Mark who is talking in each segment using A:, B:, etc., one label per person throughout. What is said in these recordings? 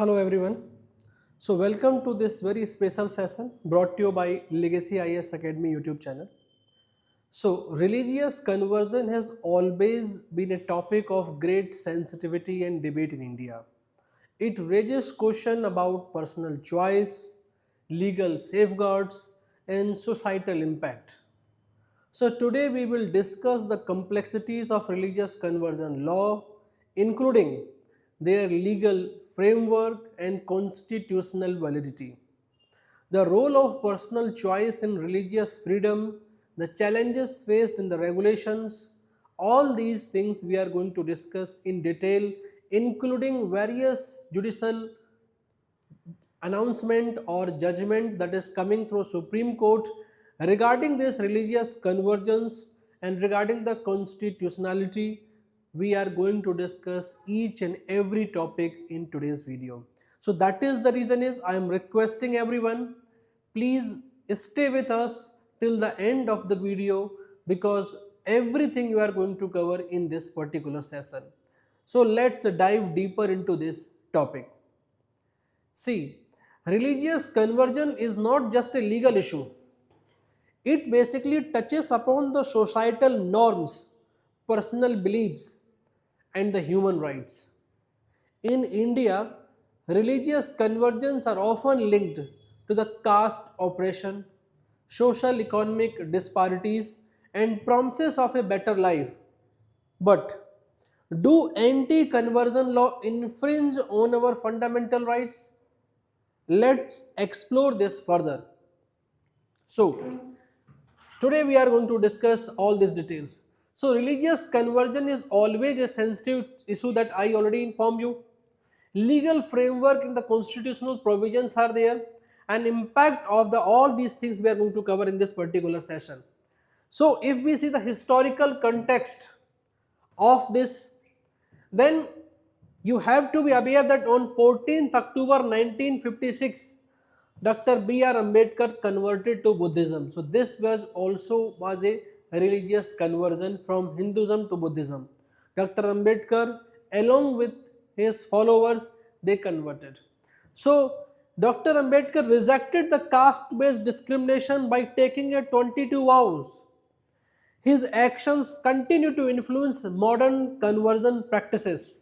A: Hello everyone. So welcome to this very special session brought to you by Legacy IAS Academy YouTube channel. So religious conversion has always been a topic of great sensitivity and debate in India. It raises questions about personal choice, legal safeguards and societal impact. So today we will discuss the complexities of religious conversion law, including their legal framework and constitutional validity, the role of personal choice in religious freedom, the challenges faced in the regulations. All these things we are going to discuss in detail, including various judicial announcement or judgment that is coming through Supreme Court regarding this religious convergence and regarding the constitutionality. We are going to discuss each and every topic in today's video. So that is the reason is I am requesting everyone, please stay with us till the end of the video, because everything you are going to cover in this particular session. So let's dive deeper into this topic. See, religious conversion is not just a legal issue. It basically touches upon the societal norms, personal beliefs, and the human rights. In India, religious conversions are often linked to the caste oppression, social economic disparities, and promises of a better life. But do anti conversion law infringe on our fundamental rights? Let's explore this further. So, today we are going to discuss all these details. So, religious conversion is always a sensitive issue that I already informed you. Legal framework in the constitutional provisions are there, and impact of the all these things we are going to cover in this particular session. So, if we see the historical context of this, then you have to be aware that on 14th October 1956, Dr. B.R. Ambedkar converted to Buddhism. So this was a religious conversion from Hinduism to Buddhism. Dr. Ambedkar, along with his followers, they converted. So Dr. Ambedkar rejected the caste-based discrimination by taking a 22 vows. His actions continue to influence modern conversion practices.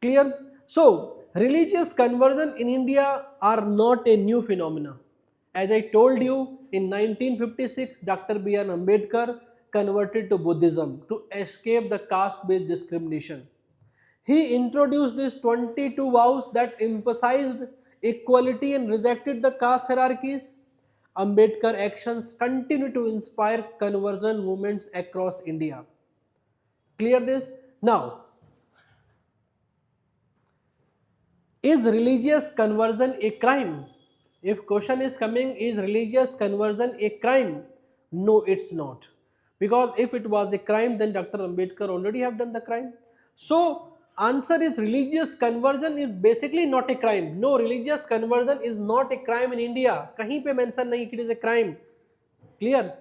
A: Clear? So, religious conversion in India are not a new phenomena. As I told you, in 1956, Dr. B.R. Ambedkar converted to Buddhism to escape the caste-based discrimination. He introduced these 22 vows that emphasized equality and rejected the caste hierarchies. Ambedkar actions continue to inspire conversion movements across India. Clear this? Now, is religious conversion a crime? If question is coming, is religious conversion a crime? No, it's not. Because if it was a crime, then Dr. Ambedkar already have done the crime. So, answer is religious conversion is basically not a crime. No, religious conversion is not a crime in India. कहीं पे mention नहीं it is a crime. Clear?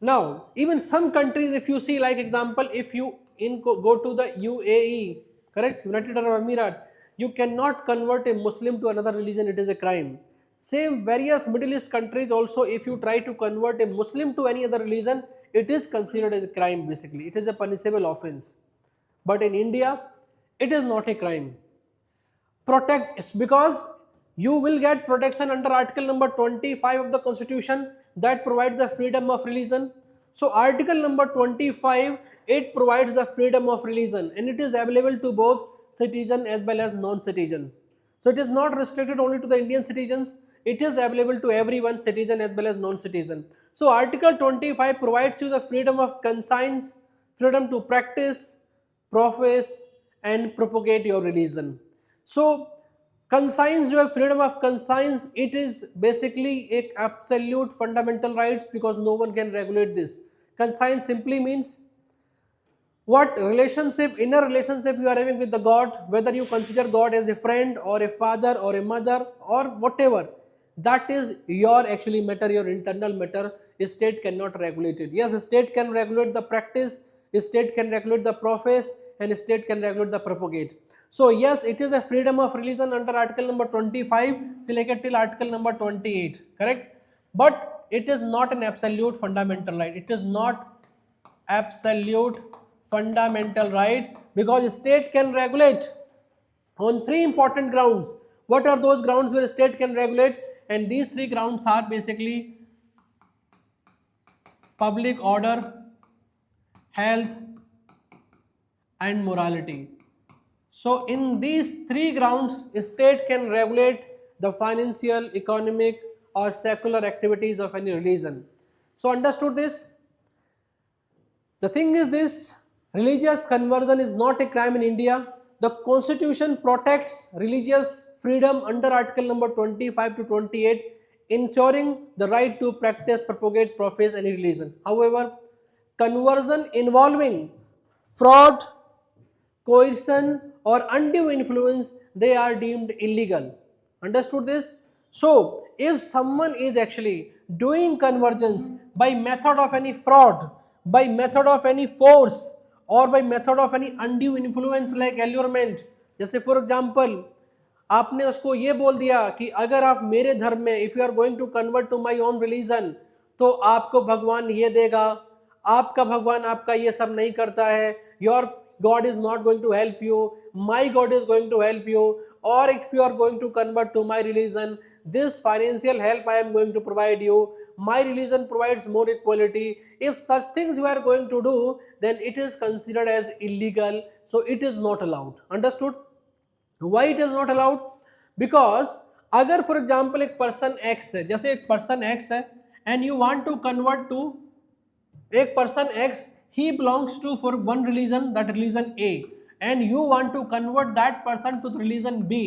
A: Now, even some countries, if you see, like example, if you go to the UAE, correct, United Arab Emirates, you cannot convert a Muslim to another religion, it is a crime. Same various Middle East countries also, if you try to convert a Muslim to any other religion, it is considered as a crime basically. It is a punishable offense. But in India, it is not a crime. Protect is because you will get protection under article number 25 of the constitution that provides the freedom of religion. So article number 25, it provides the freedom of religion and it is available to both citizen as well as non-citizen. So it is not restricted only to the Indian citizens, it is available to everyone, citizen as well as non-citizen. So article 25 provides you the freedom of conscience, freedom to practice, profess and propagate your religion. So conscience, you have freedom of conscience, it is basically a absolute fundamental rights because no one can regulate this. Conscience simply means what relationship, inner relationship you are having with the God, whether you consider God as a friend or a father or a mother or whatever, that is your actually matter, your internal matter. State cannot regulate it. Yes, state can regulate the practice, state can regulate the profess and state can regulate the propagate. So yes, it is a freedom of religion under article number 25 selected till article number 28, correct? But it is not an absolute fundamental right. It is not absolute fundamental right, because state can regulate on three important grounds. What are those grounds where state can regulate? And these three grounds are basically public order, health, and morality. So in these three grounds, state can regulate the financial, economic, or secular activities of any religion. So understood this? The thing is this, religious conversion is not a crime in India. The constitution protects religious freedom under article number 25 to 28, ensuring the right to practice, propagate, profess any religion. However, conversion involving fraud, coercion, or undue influence, they are deemed illegal. Understood this? So if someone is actually doing convergence by method of any fraud, by method of any force, or by method of any undue influence like allurement, जैसे for example आपने उसको ये बोल दिया कि अगर आप मेरे धर्म में, if you are going to convert to my own religion, तो आपको भगवान ये देगा, आपका भगवान आपका ये सब नहीं करता है, your God is not going to help you, my God is going to help you, or if you are going to convert to my religion, this financial help I am going to provide you, my religion provides more equality. If such things you are going to do, then it is considered as illegal, so it is not allowed. Understood? Why it is not allowed? Because अगर for example एक person X है, जैसे एक person X है and you want to convert to एक person X, he belongs to for one religion, that religion A, and you want to convert that person to the religion B,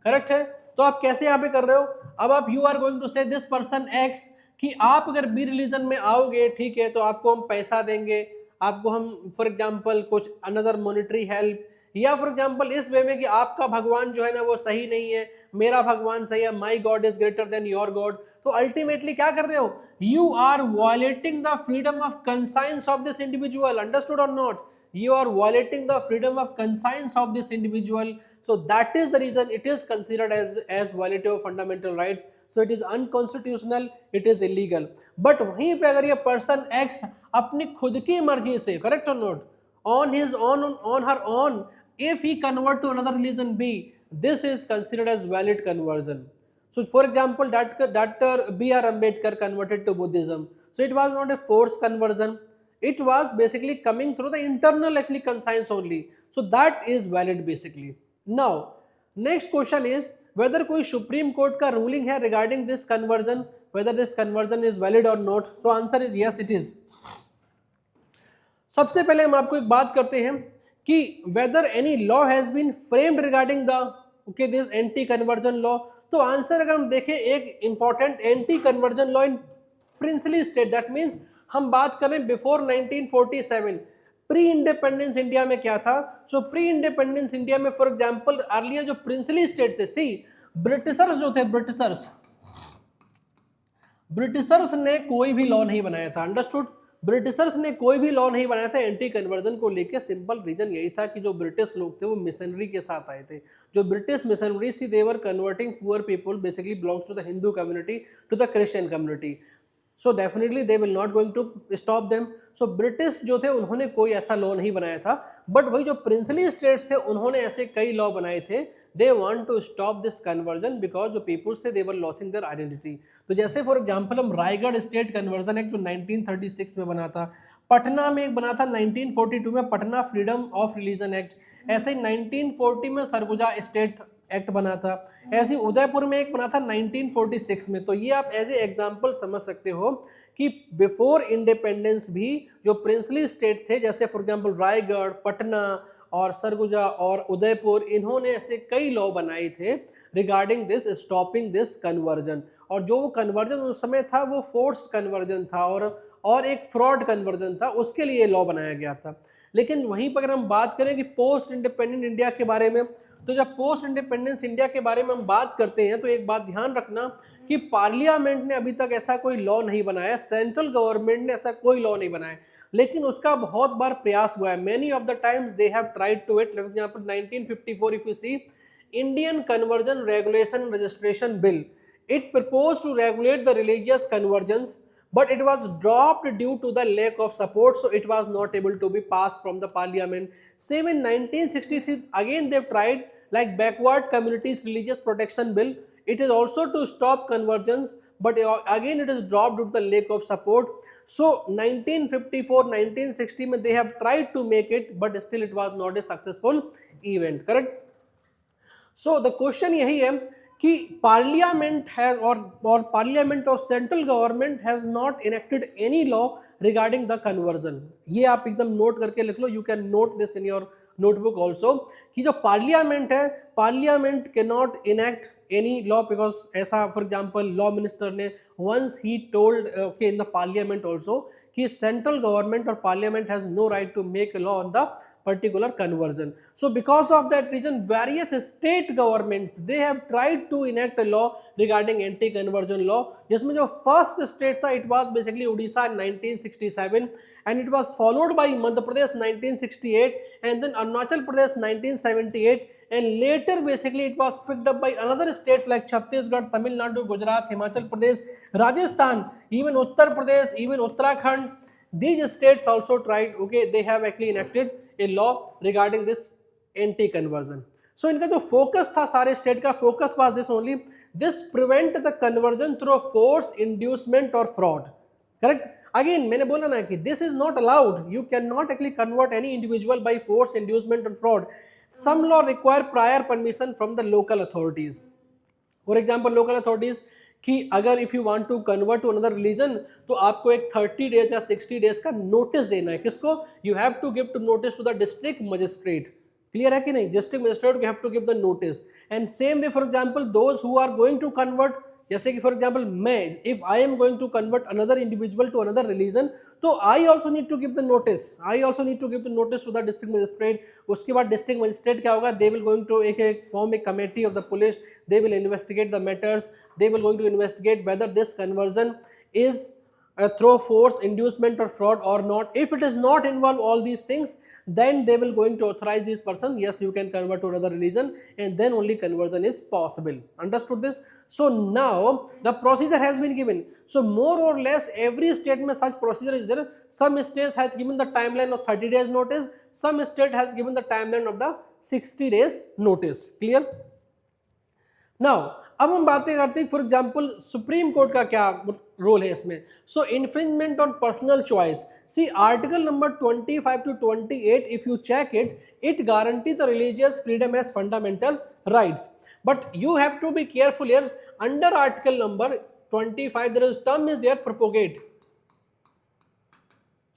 A: correct है? तो आप कैसे यहाँ पे कर रहे हो? अब आप यू आर गोइंग टू से दिस पर्सन एक्स कि आप अगर बी रिलीजन में आओगे, ठीक है, तो आपको हम पैसा देंगे, आपको हम फॉर एग्जाम्पल कुछ अनदर मॉनिटरी हेल्प, या फॉर एग्जाम्पल इस वे में कि आपका भगवान जो है ना वो सही नहीं है, मेरा भगवान सही है, my God is greater than your God. तो अल्टीमेटली क्या कर रहे हो? You are violating the freedom of conscience of this individual. Understood और नॉट? You are violating the freedom of conscience of this individual. So that is the reason it is considered as violative of fundamental rights. So it is unconstitutional, it is illegal. But वहीं पे अगर ये person X अपनी खुद की मर्जी से, correct or not, on his own, on her own, if he convert to another religion B, this is considered as valid conversion. So for example, Dr. B.R. Ambedkar converted to Buddhism. So it was not a forced conversion. It was basically coming through the internal actually conscience only. So that is valid basically. Now, next question is whether कोई Supreme Court का ruling है regarding this conversion, whether this conversion is valid or not. So answer is yes, it is. सबसे पहले हम आपको एक बात करते हैं कि whether any law has been framed regarding the this anti conversion law. तो आंसर अगर हम देखें, एक important anti conversion law in princely state, that means हम बात करें बिफोर 1947 प्री इंडिपेंडेंस इंडिया में क्या था. सो प्री इंडिपेंडेंस इंडिया में फॉर एग्जांपल अर्लियर जो प्रिंसली स्टेट थे, सी ब्रिटिशर्स जो थे, ब्रिटिशर्स ने कोई भी लॉ नहीं बनाया था. अंडरस्टूड? ब्रिटिशर्स ने कोई भी लॉ नहीं बनाया था एंटी कन्वर्जन को लेके. सिंपल रीजन यही था कि जो ब्रिटिश लोग थे वो मिशनरी के साथ आए थे. जो ब्रिटिश मिशनरीज थी, they were converting poor people basically belongs to the Hindu community to the Christian community. So definitely they will not going to stop them. So British जो थे उन्होंने कोई ऐसा लॉ नहीं बनाया था. बट वही जो प्रिंसली स्टेट्स थे उन्होंने ऐसे कई लॉ बनाए थे. They want to stop this conversion because जो पीपल्स थे they were losing their identity. तो जैसे फॉर एग्जांपल हम रायगढ़ स्टेट कन्वर्जन एक्ट जो 1936 में बना था, पटना में एक बना था 1942 में Patna freedom of religion act, ऐसे ही 1940 में सरगुजा स्टेट एक्ट बना था, ऐसे ही उदयपुर में एक बना था 1946 में. तो ये आप एज ए एग्जाम्पल समझ सकते हो कि बिफोर इंडिपेंडेंस भी जो प्रिंसली स्टेट थे, जैसे फॉर एग्जांपल रायगढ़, पटना और सरगुजा और उदयपुर, इन्होंने ऐसे कई लॉ बनाए थे regarding this stopping this conversion. और जो वो कन्वर्जन उस समय था वो फोर्स कन्वर्जन था और एक फ्रॉड कन्वर्जन था, उसके लिए लॉ बनाया गया था. लेकिन वहीं पर अगर हम बात करें कि पोस्ट इंडिपेंडेंट इंडिया के बारे में, तो जब पोस्ट इंडिपेंडेंस इंडिया के बारे में हम बात करते हैं तो एक बात ध्यान रखना कि पार्लियामेंट ने अभी तक ऐसा कोई लॉ नहीं बनाया, सेंट्रल गवर्नमेंट ने ऐसा कोई लॉ नहीं बनाया. लेकिन उसका बहुत बार प्रयास हुआ है. Many of the times they have tried to it. For example, 1954, if you see, Indian Conversion Regulation and Registration Bill, it proposed to regulate the religious conversions, but it was dropped due to the lack of support, so it was not able to be passed from the parliament. Same in 1963, again they've tried, like backward communities religious protection bill. It is also to stop conversions, but again it is dropped due to the lack of support. So 1954, 1960 में they have tried to make it, but still it was not a successful event. Correct? So the question यही है कि parliament has और parliament और central government has not enacted any law regarding the conversion. ये आप एकदम note करके लिख लो, you can note this in your notebook also, कि जो पार्लियामेंट है, parliament can not enact any law because ऐसा, फॉर एग्जाम्पल लॉ मिनिस्टर ने once he told okay in the parliament also कि सेंट्रल गवर्नमेंट और parliament has no right to make law on the particular conversion. So because of that reason, various state governments, they have tried to enact a law regarding anti conversion law, जिसमें जो first state था, it was basically Odisha in 1967, and it was followed by Madhya Pradesh 1968, and then Arunachal Pradesh 1978, and later basically it was picked up by another states like Chhattisgarh, Tamil Nadu, Gujarat, Himachal Pradesh, Rajasthan, even Uttar Pradesh, even Uttarakhand. These states also tried, okay, they have actually enacted a law regarding this anti conversion. So इनका जो focus था, सारे state का focus was this only, this prevent the conversion through force, inducement or fraud. Correct? Again मैंने बोला ना कि this is not allowed, you cannot actually convert any individual by force, inducement or fraud. Some law require prior permission from the local authorities. For example local authorities कि अगर if you want to convert to another religion तो आपको एक 30 days या 60 days का notice देना है. किसको? You have to give to notice to the district magistrate. Clear है कि नहीं? District magistrate you have to give the notice. And same way for example those who are going to convert, जैसे कि for example मैं, if I am going to convert another individual to another religion, तो I also need to give the notice, I also need to give the notice to the district magistrate. उसके बाद district magistrate क्या होगा? They will going to एक form A committee of the police, they will investigate the matters, they will going to investigate whether this conversion is through force, inducement or fraud or not. If it is not involve all these things, then they will going to authorize this person, yes you can convert to another religion, and then only conversion is possible. Understood this? So now the procedure has been given. So more or less every state mein such procedure is there. Some states has given the timeline of 30 days notice, some state has given the timeline of the 60 days notice. Clear? Now अब हम बातें करते हैं for example supreme court का क्या role है इसमें. So infringement on personal choice. See article number 25 to 28, if you check it, it guarantee the religious freedom as fundamental rights. But you have to be careful here. Under article number 25 there is term is there propagate.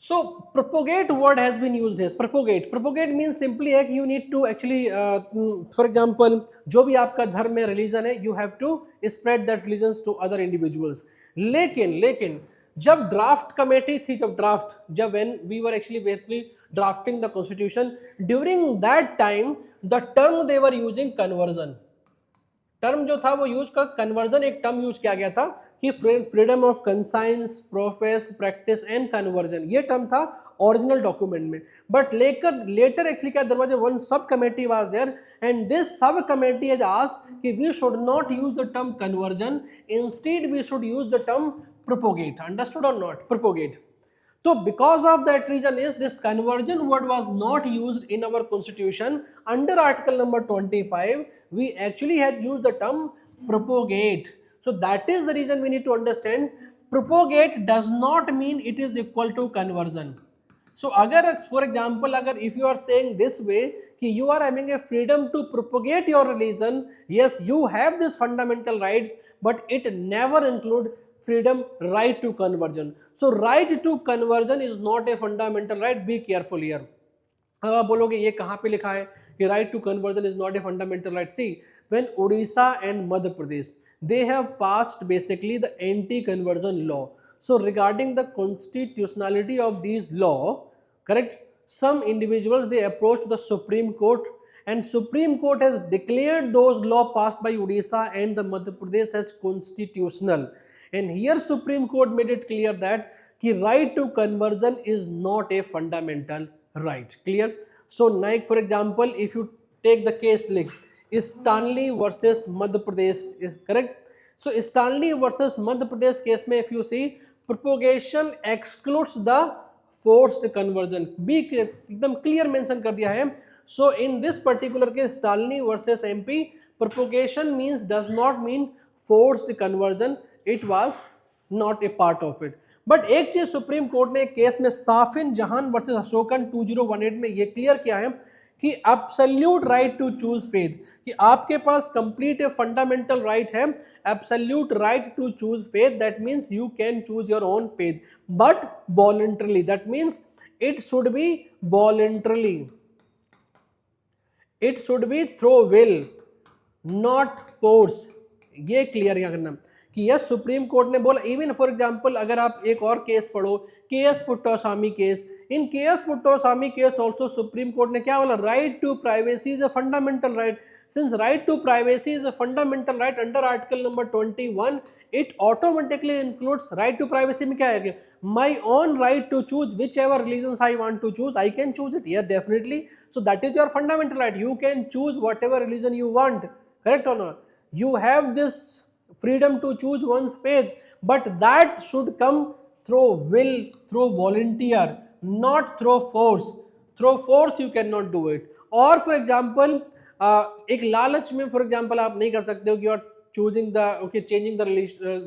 A: So propagate word has been used here. Propagate means simply है कि you need to actually for example जो भी आपका धर्म में religion है, you have to spread that religions to other individuals. लेकिन जब ड्राफ्ट कमेटी थी, जब when we were actually basically drafting the constitution, during that time the term they were using conversion. Term जो था वो यूज का conversion, एक term use किया गया था कि freedom of conscience, profess, practice and conversion, ये टर्म था ओरिजिनल डॉक्यूमेंट में. बट लेटर एक्चुअली क्या, there was one sub committee was there, and this sub committee has asked कि we should not use the term conversion, instead we should use the term propagate. Understood और नॉट? Propagate. So because of that reason is this conversion word was not used in our constitution. Under article number 25 we actually had used the term propagate. So that is the reason we need to understand propagate does not mean it is equal to conversion. So agar for example agar if you are saying this way कि you are having a freedom to propagate your religion, yes you have this fundamental rights, but it never include freedom right to conversion. So right to conversion is not a fundamental right. Be careful here. अब आप बोलोगे ये कहाँ पे लिखा है कि right to conversion is not a fundamental right? See, when Odisha and Madhya Pradesh, they have passed basically the anti-conversion law. So regarding the constitutionality of these law, correct, some individuals they approached the Supreme Court, and Supreme Court has declared those law passed by Odisha and the Madhya Pradesh as constitutional. And here Supreme Court made it clear that कि right to conversion is not a fundamental right. Clear? So like for example if you take the case like Stanley versus Madhya Pradesh, correct? So Stanley versus Madhya Pradesh case में if you see propagation excludes the forced conversion, be एकदम clear mention कर दिया है. So in this particular case Stanley versus MP, propagation means does not mean forced conversion, it was not a part of it. But एक चीज supreme Court ने case में साफिन जहान versus Ashokan 2018 में ये क्लियर किया है कि absolute right to choose faith, कि आपके पास कंप्लीट ए फंडामेंटल राइट है, absolute right to choose faith. That means you can choose your own faith, but voluntarily. That means it should be voluntarily, it should be through will, not force. ये clear क्या करना कि yes supreme Court ने बोला. Even for example अगर आप एक और केस पढ़ो, के S Puttaswamy case, in K S Puttaswamy case also Supreme Court ने क्या बोला, right to privacy is a fundamental right. Since right to privacy is a fundamental right under article number 21, it automatically includes right to privacy. में क्या है, my own right to choose whichever religions I want to choose, I can choose it. Yeah, definitely. So that is your fundamental right. You can choose whatever religion you want. Correct or not? You have this freedom to choose one's faith, but that should come through will, through volunteer, not through force. Through force you cannot do it. Or for example, एक लालच में for example आप नहीं कर सकते हो कि you are choosing the okay changing the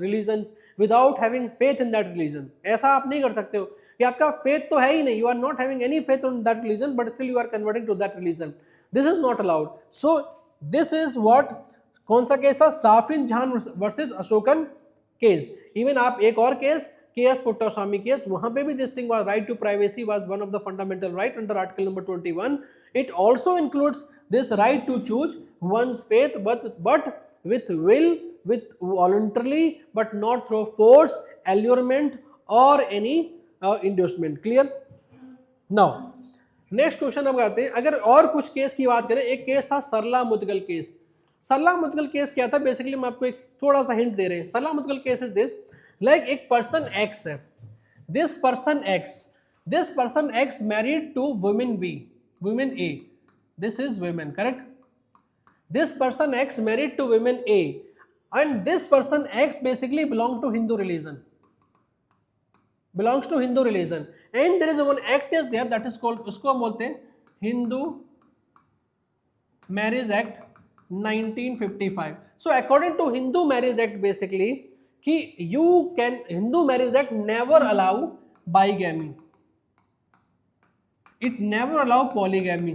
A: religions without having faith in that religion. ऐसा आप नहीं कर सकते हो कि आपका फेथ तो है ही नहीं, you are not having any faith in that religion but still you are converting to that religion. This is not allowed. So this is what, कौन सा केस था, साफिन जहान वर्सेस अशोकन केस. इवन आप एक और केस के एस पुट्टास्वामी केस, वहां पे भी this thing was right to privacy was one of the fundamental right under article number 21. It also includes this right to choose one's faith, but with will, with voluntarily, but not through force, allurement or any inducement. Clear? Now next question अब करते हैं. अगर और कुछ case की बात करें, एक केस था सरला मुदगल केस. सरला मुदगल केस क्या था, बेसिकली हम आपको एक थोड़ा सा हिंट दे रहे हैं. Sarla Mudgal case is this, like एक पर्सन एक्स है, this person X married to women B, women A, this is women, correct? This person X married to women A, and this person X basically belongs to Hindu religion, and there is one act is there that is called, उसको हम बोलते हैं Hindu Marriage Act 1955. So according to Hindu Marriage Act basically कि Hindu Marriage Act never allow bigamy, it never allow polygamy.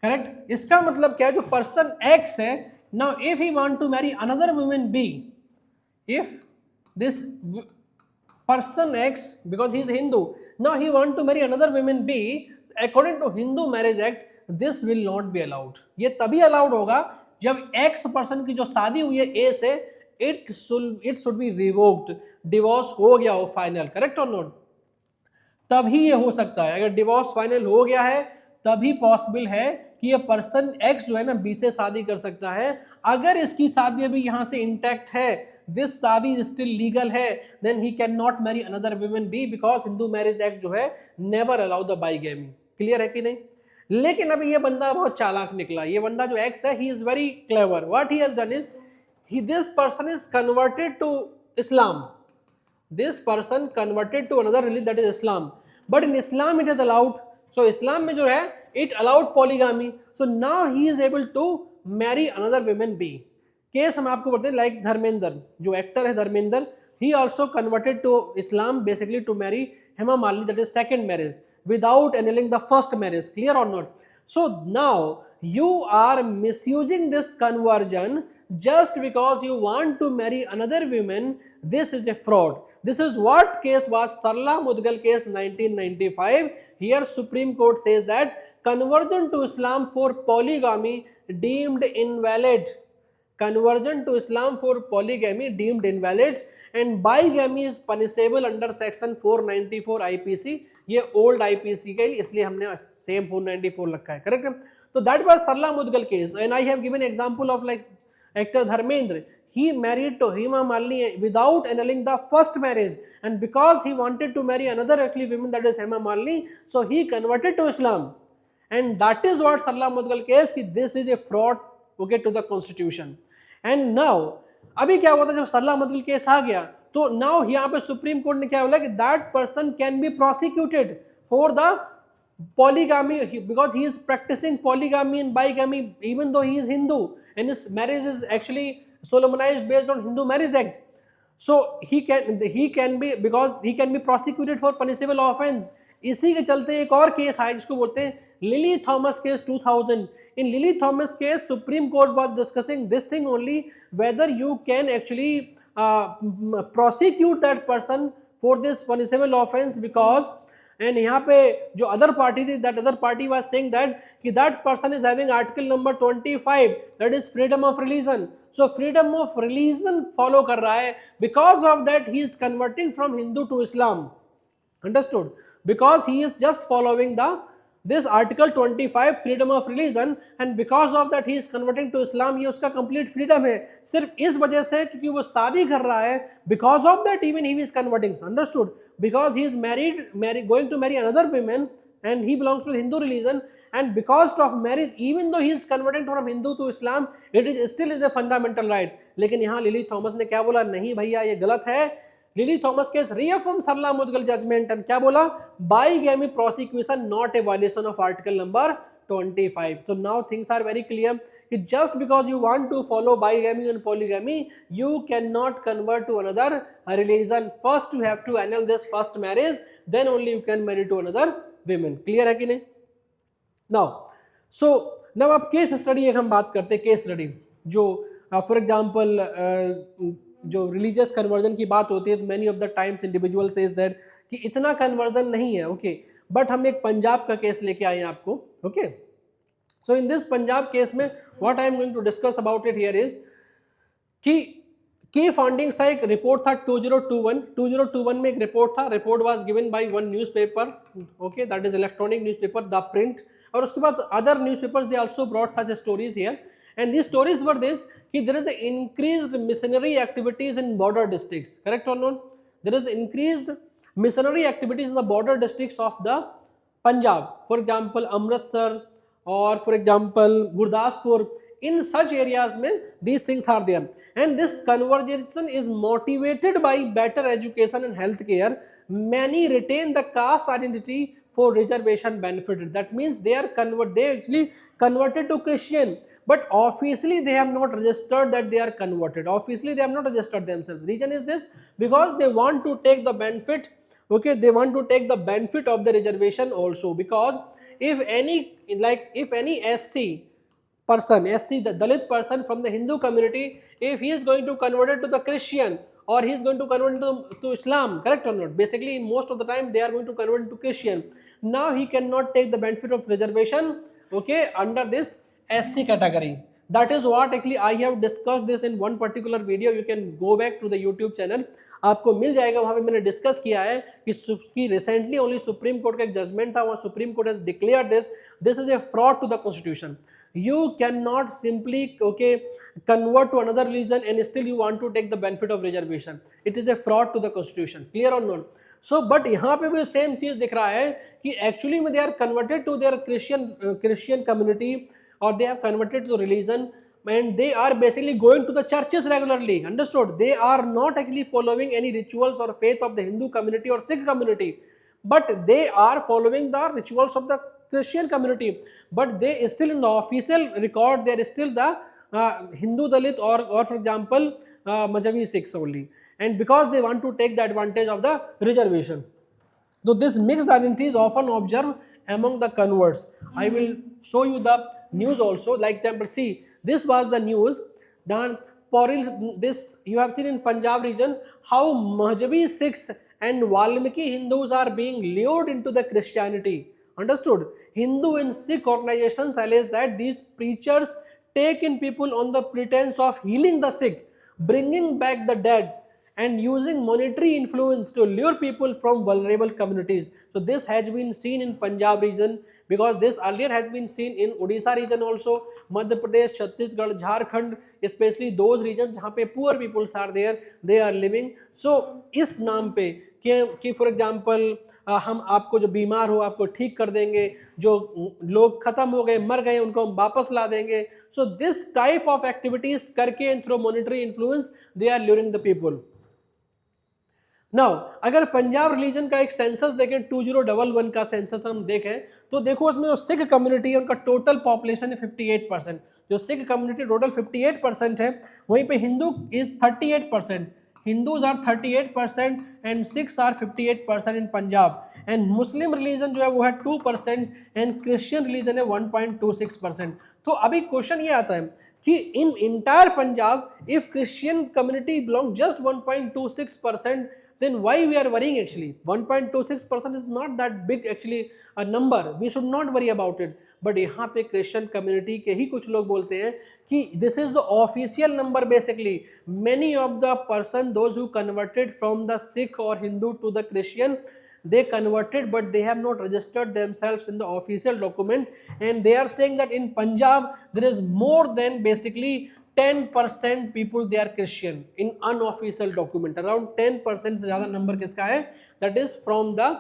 A: Correct? इसका मतलब क्या है, जो पर्सन एक्स है, now if he want to marry another women B, if this person X because he is Hindu, now he want to marry another women B, according to Hindu Marriage Act this will not be allowed. ये तभी allowed होगा जब x person की जो शादी हुई है ए से, it should be revoked, divorce हो गया हो फाइनल. करेक्ट और नॉट? तभी ये हो सकता है. अगर डिवोर्स फाइनल हो गया है तभी पॉसिबल है कि ये पर्सन एक्स जो है ना बी से शादी कर सकता है. अगर इसकी शादी अभी यहां से इंटैक्ट है, दिस शादी स्टिल लीगल है, then he can not marry another women B because Hindu Marriage Act जो है never allow the bigamy. Clear है कि नहीं? लेकिन अभी ये बंदा बहुत चालाक निकला. ये बंदा जो एक्स है, he is very clever. What he has done is, this person is converted to Islam. This person converted to another religion, that is Islam, but in Islam it is allowed. So Islam में जो है it allowed polygamy. So now he is able to marry another woman B. Case हम आपको बताते हैं like Dharmendra, जो actor है Dharmendra, he also converted to Islam basically to marry Hema Malini, that is second marriage, without annulling the first marriage. Clear or not? So now you are misusing this conversion just because you want to marry another woman. This is a fraud. This is what case was Sarla Mudgal case 1995. Here Supreme Court says that conversion to Islam for polygamy deemed invalid. Conversion to Islam for polygamy deemed invalid, and bigamy is punishable under section 494 IPC. ये old IPC का, इसलिए हमने same 494 रखा है. Correct? तो that was Sarla Mudgal case, and I have given example of like actor Dharmendra, he married to Hema Malini without annulling the first marriage, and because he wanted to marry another actually woman, that is Hema Malini, so he converted to Islam. And that is what Sarla Mudgal case कि this is a fraud, okay, to the constitution. And now अभी क्या हुआ था जब सरला मदगल case आ गया, तो now यहाँ पे सुप्रीम कोर्ट ने क्या बोला कि that person can be prosecuted for the polygamy because he is practicing polygamy and bigamy even though he is Hindu and his marriage is actually solemnized based on Hindu Marriage Act. So he can be, because he can be prosecuted for punishable offense. इसी के चलते एक और case आया जिसको बोलते हैं lily Thomas case 2000. In Lily Thomas case, Supreme Court was discussing this thing only, whether you can actually prosecute that person for this punishable offense, because and यहाँ पे जो अदर पार्टी थी, that other party was saying that कि that person is having article number 25, that is freedom of religion. So freedom of religion follow कर रहा है, because of that he is converting from Hindu to Islam. Understood? Because he is just following this article 25 freedom of religion, and because of that he is converting to Islam. ये उसका complete freedom है, सिर्फ इस वजह से क्योंकि वो शादी कर रहा है, because of that even he is converting. Understood? Because he is going to marry another woman and he belongs to the Hindu religion, and because of marriage, even though he is converting from Hindu to Islam, it is still is a fundamental right. लेकिन यहाँ lily Thomas ने क्या बोला, नहीं भैया ये गलत है. Lily Thomas case reaffirmed Sarla Mudgal judgment and क्या बोला, bigamy prosecution not a violation of article number 25. So now things are very clear. Just because you want to follow bigamy and polygamy, you cannot convert to another religion. First you have to annul this first marriage, then only you can marry to another woman. Clear है कि नहीं? Now अब case study एक हम बात करते हैं. Case study जो फॉर एग्जांपल जो रिलीजियस कन्वर्जन की बात होती है, तो many of the times individual says that कि इतना कन्वर्जन नहीं है, ओके, बट हम एक पंजाब का केस लेके आए हैं आपको, okay. So in this Punjab case में what I am going to discuss about it here is कि की फाइंडिंग्स था. एक रिपोर्ट था 2021 में एक रिपोर्ट था. Report was given by one newspaper, okay, that is electronic newspaper the print, और उसके बाद other newspapers they also brought such stories here. And these stories were this, कि there is a increased missionary activities in border districts, correct or not? There is increased missionary activities in the border districts of the Punjab, for example Amritsar or for example Gurdaspur. In such areas में these things are there, and this conversion is motivated by better education and health care. Many retain the caste identity for reservation benefit. That means they actually converted to Christian, but officially they have not registered that they are converted. Officially they have not registered themselves. Reason is this, because they want to take the benefit, okay, they want to take the benefit of the reservation also. Because if any SC person, the Dalit person from the Hindu community, if he is going to convert it to the Christian, or he is going to convert to Islam, correct or not? Basically most of the time they are going to convert to Christian. Now he cannot take the benefit of reservation, okay, under this SC category. That is what actually I have discussed this in one particular video. You can go back to the YouTube channel, आपको मिल जाएगा, वहाँ पे मैंने discuss किया है कि recently only supreme court का एक जजमेंट था, वहाँ Supreme Court has declared this is a fraud to the constitution. You cannot simply, okay, convert to another religion and still you want to take the benefit of reservation. It is a fraud to the constitution. Clear or not? So but यहाँ पे भी same चीज दिख रहा है कि actually में they are converted to their Christian community, or they have converted to religion, and they are basically going to the churches regularly. Understood? They are not actually following any rituals or faith of the Hindu community or Sikh community, but they are following the rituals of the Christian community. But they still in the official record they are still the Hindu Dalit or for example Majhavi Sikhs only, and because they want to take the advantage of the reservation. So this mixed identity is often observed among the converts. I will show you the news also. Like example, see, this was the news. Then this you have seen in Punjab region how Majhavi Sikhs and Valmiki Hindus are being lured into the Christianity. Understood? Hindu and Sikh organizations allege that these preachers take in people on the pretense of healing the sick, bringing back the dead, and using monetary influence to lure people from vulnerable communities. So this has been seen in Punjab region, because this earlier has been seen in Odisha region also, Madhya Pradesh, Chhattisgarh, Jharkhand, specially those region जहाँ पे poor peoples are there, they are living. So इस नाम पे कि for example हम आपको जो बीमार हो आपको ठीक कर देंगे, जो लोग खत्म हो गए मर गए उनको हम वापस ला देंगे। So this type of activities करके and through monetary influence they are luring the people. Now अगर पंजाब रिलीजन का एक सेंसस देखें 2011 का सेंसस हम देखें तो देखो उसमें जो सिख कम्युनिटी है उनका टोटल पॉपुलेशन है 58%। जो सिख कम्युनिटी टोटल 58% है, वहीं पे Hindu is 38%। Hindus are 38% and Sikhs are 58% in Punjab. And Muslim religion जो है वो है 2% एंड क्रिश्चियन रिलीजन है 1.26%। तो अभी क्वेश्चन ये आता है कि इन entire Punjab if Christian community belong just 1.26%, then why we are worrying actually? 1.26% is not that big actually a number, we should not worry about it. But यहाँ पे क्रिश्चियन कम्युनिटी के ही कुछ लोग बोलते हैं कि this is the official number basically. Many of the person those who converted from the Sikh or Hindu to the Christian, they converted but they have not registered themselves in the official document, and they are saying that in Punjab there is more than basically 10% people they are Christian in unofficial document। around 10% से ज़्यादा number किसका है? that is from the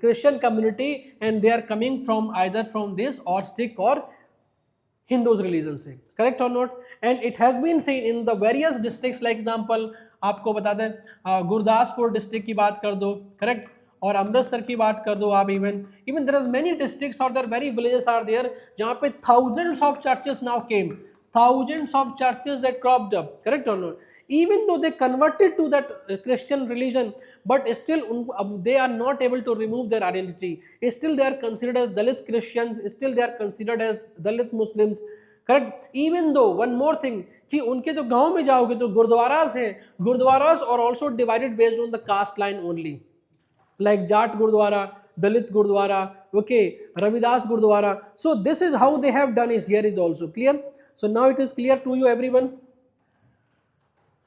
A: Christian community and they are coming from either from this or Sikh or Hindus religion से, correct or not? and it has been seen in the various districts like example आपको बता दें Gurdaspur district की बात कर दो, correct, और अमृतसर की बात कर दो आप, even there is many districts और there very villages are there जहाँ पे thousands of churches now came, thousands of churches that cropped up, correct or not? Even though they converted to that Christian religion, but still they are not able to remove their identity. Still they are considered as Dalit Christians, still they are considered as Dalit Muslims, correct. Even though one more thing कि उनके जो गांव में जाओगे तो गुरुद्वारास हैं, गुरुद्वारास और also divided based on the caste line only, like Jat gurdwara, Dalit gurdwara, okay, Ravidas gurdwara. So this is how they have done it here is also clear. So now it is clear to you everyone.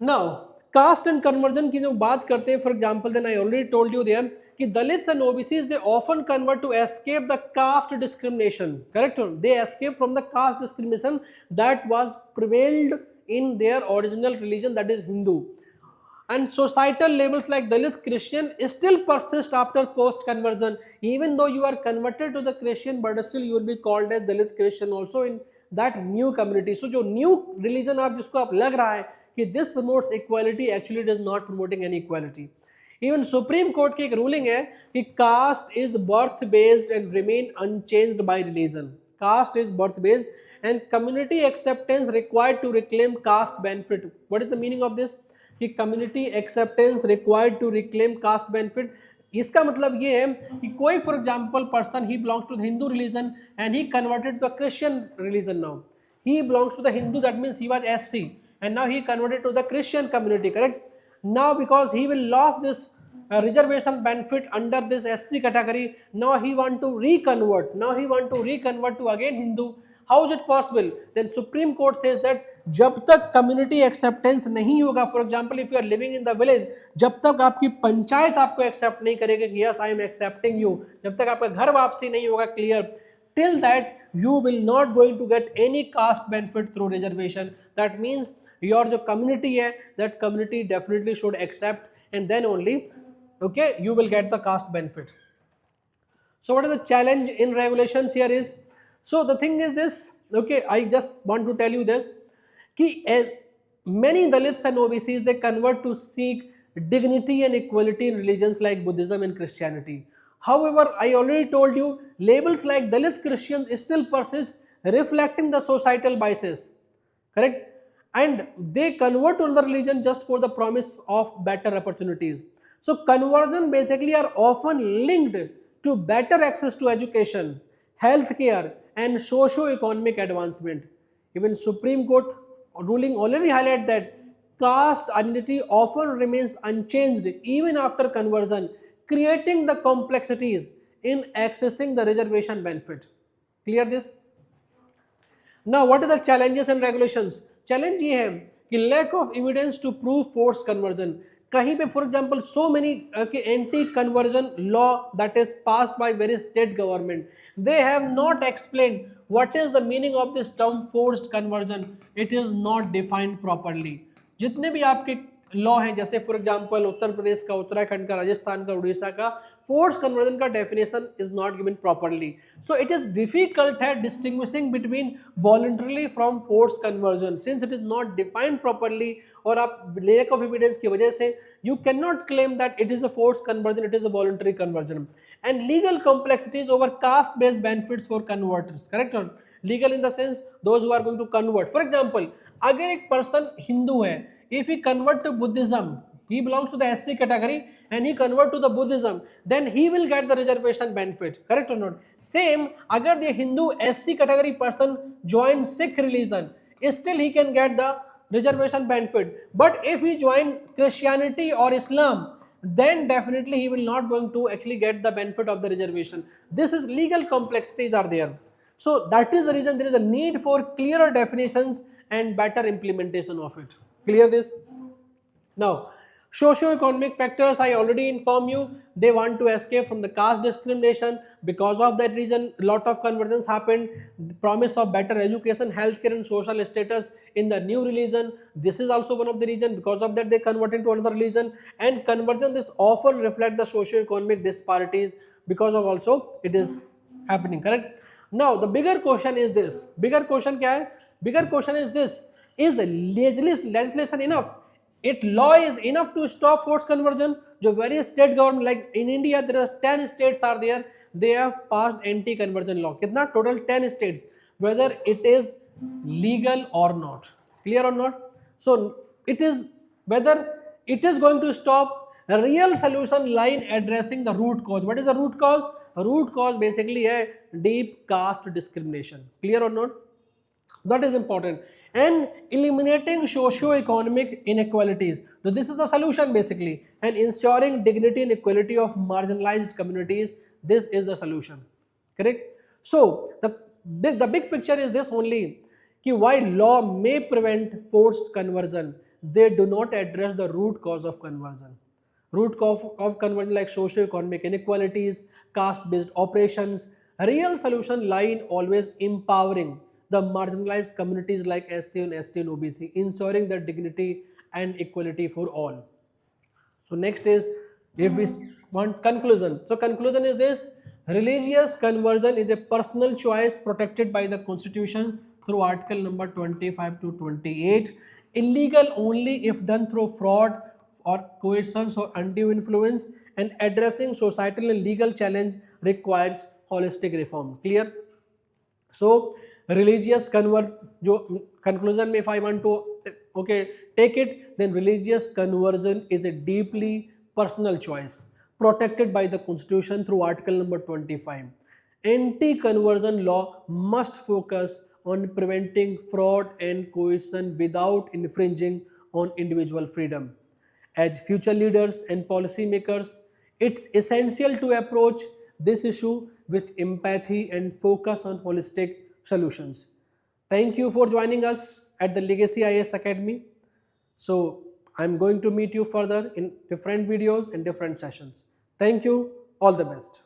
A: Now caste and conversion की जो बात करते हैं, for example then I already told you there कि Dalits and OBCs they often convert to escape the caste discrimination, correct? They escape from the caste discrimination that was prevailed in their original religion, that is Hindu. And societal labels like Dalit Christian still persist after post conversion. Even though you are converted to the Christian, but still you will be called as Dalit Christian also in that new community. So जो new religion आप जिसको आप लग रहा है कि this promotes equality, actually it is not promoting any equality. Even Supreme Court की एक रूलिंग है कि caste is birth based and remain unchanged by religion. Caste is birth based and community acceptance required to reclaim caste benefit. What is the meaning of this? कि community acceptance required to reclaim caste benefit. इसका मतलब ये है कि कोई for example person he belongs to the Hindu religion and he converted to the Christian religion. Now he belongs to the Hindu, that means he was SC and now he converted to the Christian community, correct? Now because he will lost this reservation benefit under this SC category, now he want to reconvert, to again Hindu. How is it possible? Then Supreme Court says that जब तक community acceptance नहीं होगा, for example if you are living in the village, जब तक आपकी पंचायत आपको accept नहीं करेगी कि yes I am accepting you, जब तक आपका घर वापसी नहीं होगा clear, till that you will not going to get any caste benefit through reservation. That means your जो community है, that community definitely should accept and then only okay you will get the caste benefit. So what is the challenge in regulations here is, so the thing is this, okay, I just want to tell you this कि many Dalits and OBCs they convert to seek dignity and equality in religions like Buddhism and Christianity. However, I already told you labels like Dalit Christians still persist, reflecting the societal biases, correct? And they convert to another religion just for the promise of better opportunities. So conversion basically are often linked to better access to education, healthcare and socio-economic advancement. Even Supreme Court ruling already highlight that caste identity often remains unchanged even after conversion, creating the complexities in accessing the reservation benefit. Clear this? Now what are the challenges and regulations? Challenge ये है कि lack of evidence to prove force conversion. कहीं पे for example so many anti conversion law that is passed by various state government, they have not explain what is the meaning of this term forced conversion, it is not defined properly. जितने भी आपके law हैं, जैसे for example Uttar Pradesh का, उत्तराखंड का, राजस्थान का, उड़ीसा का, force conversion का definition is not given properly, so it is difficult है distinguishing between voluntarily from force conversion since it is not defined properly, और आप लेक ऑफ एविडेंस की वजह से you cannot claim that it is a forced conversion, it is a voluntary conversion. And legal complexities over caste based benefits for converters, correct? Legal in the sense those who are going to convert, for example अगर एक person Hindu है, if he convert to Buddhism, he belongs to the SC category and he convert to the Buddhism, then he will get the reservation benefit, correct or not? Same, agar the Hindu SC category person join Sikh religion, still he can get the reservation benefit, but if he join Christianity or Islam, then definitely he will not going to actually get the benefit of the reservation. This is legal complexities are there, so that is the reason there is a need for clearer definitions and better implementation of it. Clear this? Now, socio-economic factors, I already inform you, they want to escape from the caste discrimination. Because of that reason, lot of conversions happened. The promise of better education, healthcare and social status in the new religion. This is also one of the reason. Because of that, they converted to another religion. And conversion, this often reflect the socio-economic disparities. Because of also, it is happening, correct? Now, the bigger question is this. Bigger question kya hai? Bigger question is this. Is legislation enough? It law is enough to stop forced conversion? जो various state government, like in India there are 10 states are there, they have passed anti conversion law. कितना? Total 10 states, whether it is legal or not. Clear or not? So it is whether it is going to stop. A real solution lie in addressing the root cause. What is the root cause? Root cause basically है deep caste discrimination. Clear or not? That is important. And eliminating socio-economic inequalities. So this is the solution basically. And ensuring dignity and equality of marginalized communities. This is the solution. Correct? So the big picture is this only. Ki while law may prevent forced conversion, they do not address the root cause of conversion. Root cause of conversion like socio-economic inequalities, caste-based operations. Real solution lie in always empowering the marginalized communities like SC and ST and OBC, ensuring their dignity and equality for all. So next is, if we want conclusion. So conclusion is this: religious conversion is a personal choice protected by the Constitution through Article number 25 to 28. Illegal only if done through fraud or coercion or undue influence, and addressing societal and legal challenge requires holistic reform. Clear? So religious conclusion, if I want to take it, then religious conversion is a deeply personal choice protected by the Constitution through Article number 25. Anti-conversion law must focus on preventing fraud and coercion without infringing on individual freedom. As future leaders and policymakers, it's essential to approach this issue with empathy and focus on holistic solutions. Thank you for joining us at the Legacy IAS Academy. So I'm going to meet you further in different videos and different sessions. Thank you. All the best.